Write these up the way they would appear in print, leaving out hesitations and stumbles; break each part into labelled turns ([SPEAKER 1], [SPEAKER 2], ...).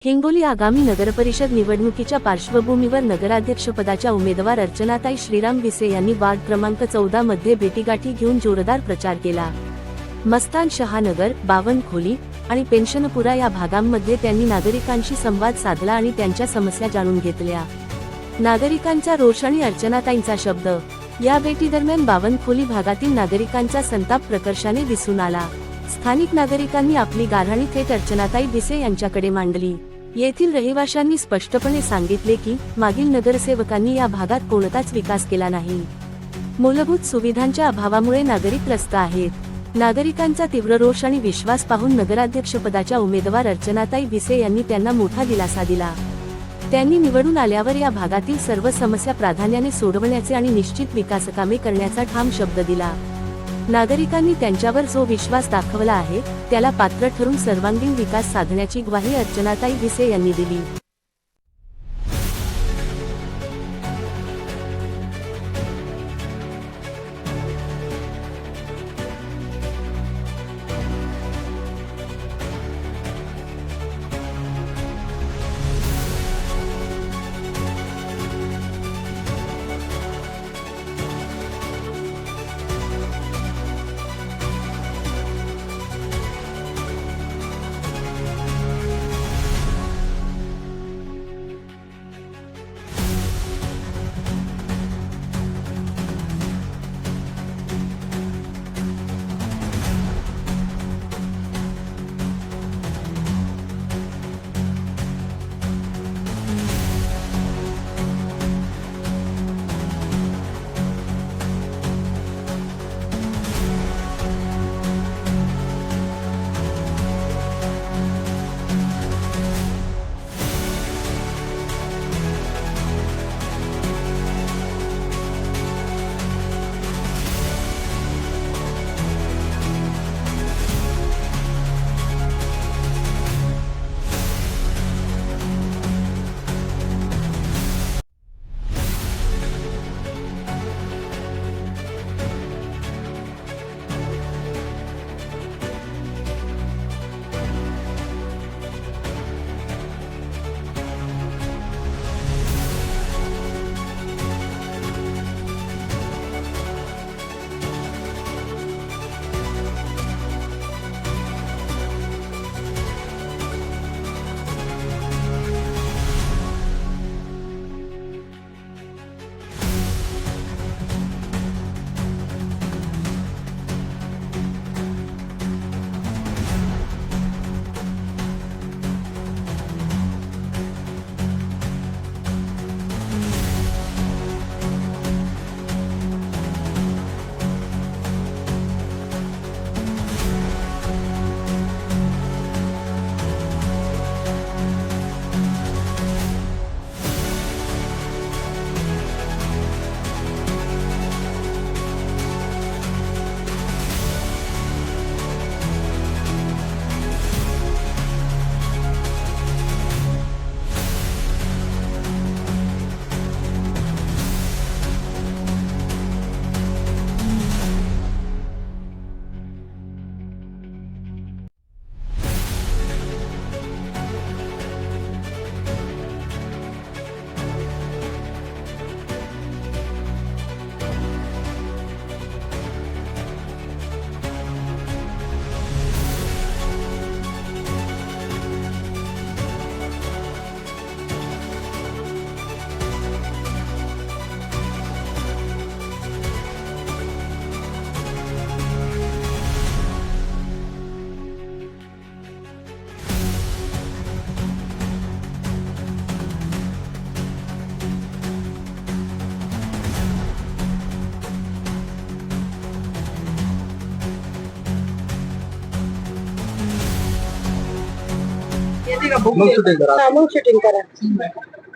[SPEAKER 1] हिंगोली आगामी नगरपरिषद निवडणुकीच्या पार्श्वभूमीवर नगराध्यक्षपदाच्या उमेदवार अर्चनाताई श्रीराम विसे यांनी वार्ड क्रमांक 14 मध्ये भेटीगाठी घेऊन जोरदार प्रचार केला। मस्तान शहानगर, बावनखोली आणि पेन्शनपुरा या भागांमध्ये त्यांनी नागरिकांशी संवाद साधला आणि त्यांच्या समस्या जाणून घेतल्या। नागरिकांचा रोष आणि अर्चनाताईंचा शब्द। या भेटीदरम्यान बावनखोली भागातील नागरिकांचा संताप प्रकर्षाने दिसून आला। स्थानिक नागरिकांनी आपली गाऱ्हाणी थेट अर्चनाताई विसे यांच्याकडे मांडली। येथील रहिवाशांनी स्पष्टपणे सांगितले की मागील नगरसेवकांनी या भागात कोणताच विकास केला नाही। मूलभूत सुविधांच्या अभावामुळे नागरिक त्रस्त आहेत। नागरिकांचा तीव्र रोष आणि विश्वास पाहून नगराध्यक्षपदाच्या उमेदवार अर्चनाताई विसे यांनी त्यांना मोठा दिलासा दिला। त्यांनी निवडून आल्यावर या भागातील सर्व समस्या प्राधान्याने सोडवण्याचे आणि निश्चित विकासकामे करण्याचा ठाम शब्द दिला। नागरिकांनी त्यांच्यावर जो विश्वास दाखवला आहे त्याला पात्र ठरून सर्वांगीण विकास साधण्याची ग्वाही अर्चनाताई विसे यांनी दिली।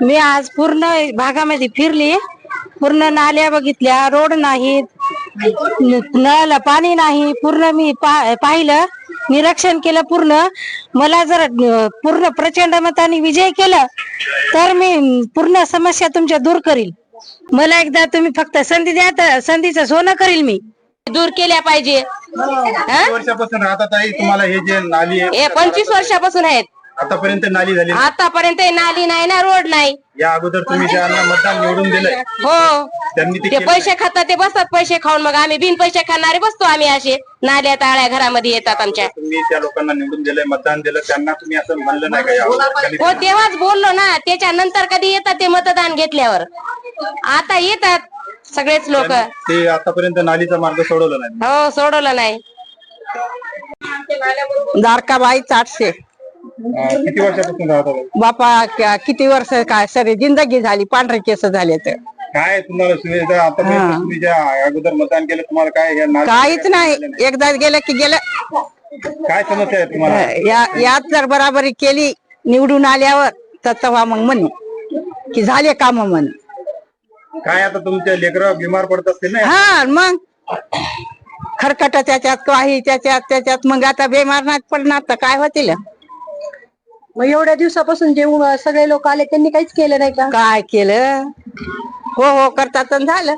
[SPEAKER 2] मी आज पूर्ण भागामध्ये फिरली, पूर्ण नाल्या बघितल्या, रोड नाहीत, नळाला पाणी नाही, पूर्ण मी पाहिलं, निरीक्षण केलं। पूर्ण मला जर पूर्ण प्रचंड मताने विजय केलं तर मी पूर्ण समस्या तुमच्या दूर करील। मला एकदा तुम्ही फक्त संधी द्या तर संधीचं सोनं करील मी। दूर केल्या पाहिजे।
[SPEAKER 3] वर्षापासून राहतात आई तुम्हाला हे जे नाली आहे
[SPEAKER 2] 25 वर्षापासून आहेत।
[SPEAKER 3] आतापर्यंत नाली झाली नाही.
[SPEAKER 2] आतापर्यंत नाली नाही ना, रोड नाही.
[SPEAKER 3] या अगोदर तुम्ही ज्यांना मतदान निवडून दिलंय
[SPEAKER 2] हो,
[SPEAKER 3] त्यांनी ते
[SPEAKER 2] ते
[SPEAKER 3] केलं
[SPEAKER 2] पैसे खातात, ते बसतात पैसे खाऊन. मग आम्ही बिन पैसे खाणारे बसतो आम्ही असे. नाल्या ताळ्या घरामध्ये येतात आमच्या.
[SPEAKER 3] नाही. तुम्ही त्या लोकांना निवडून दिलंय, मतदान दिलं, त्यांना तुम्ही असं म्हणलं नाही का या अगोदर कधी?
[SPEAKER 2] हो, तेव्हाच बोललो ना. त्याच्यानंतर कधी येतात ते मतदान घेतल्यावर? आता येतात सगळेच लोक.
[SPEAKER 3] ते आतापर्यंत नालीचा मार्ग सोडवला नाही.
[SPEAKER 2] हो, सोडवलं नाही.
[SPEAKER 4] दारकाबाई चाटशे.
[SPEAKER 3] किती वर्षापासून राहतात?
[SPEAKER 4] बापा किती वर्ष, काय सरे जिंदगी झाली, पांढरे केस झाले तर
[SPEAKER 3] काय तुम्हाला सुविधा आतापर्यंत तुम्ही ज्या अगोदर मतदान केलं तुम्हाला काय या
[SPEAKER 4] काहीच नाही. एकदा गेलं की गेलं.
[SPEAKER 3] काय समस्या आहे तुम्हाला?
[SPEAKER 4] यात जर बराबरी केली निवडून आल्यावर तर तेव्हा मग म्हणू की झाले काम म्हण.
[SPEAKER 3] काय आता तुमच्या लेकरं बिमार पडत असतील ना?
[SPEAKER 4] हा, मग खरकट त्याच्यात काही त्याच्यात मग आता बेमार नाही पडणार तर काय होतील.
[SPEAKER 5] मग एवढ्या दिवसापासून जे सगळे लोक आले त्यांनी काहीच केलं नाही का?
[SPEAKER 4] काय केलं? हो हो करतात आणि झालं.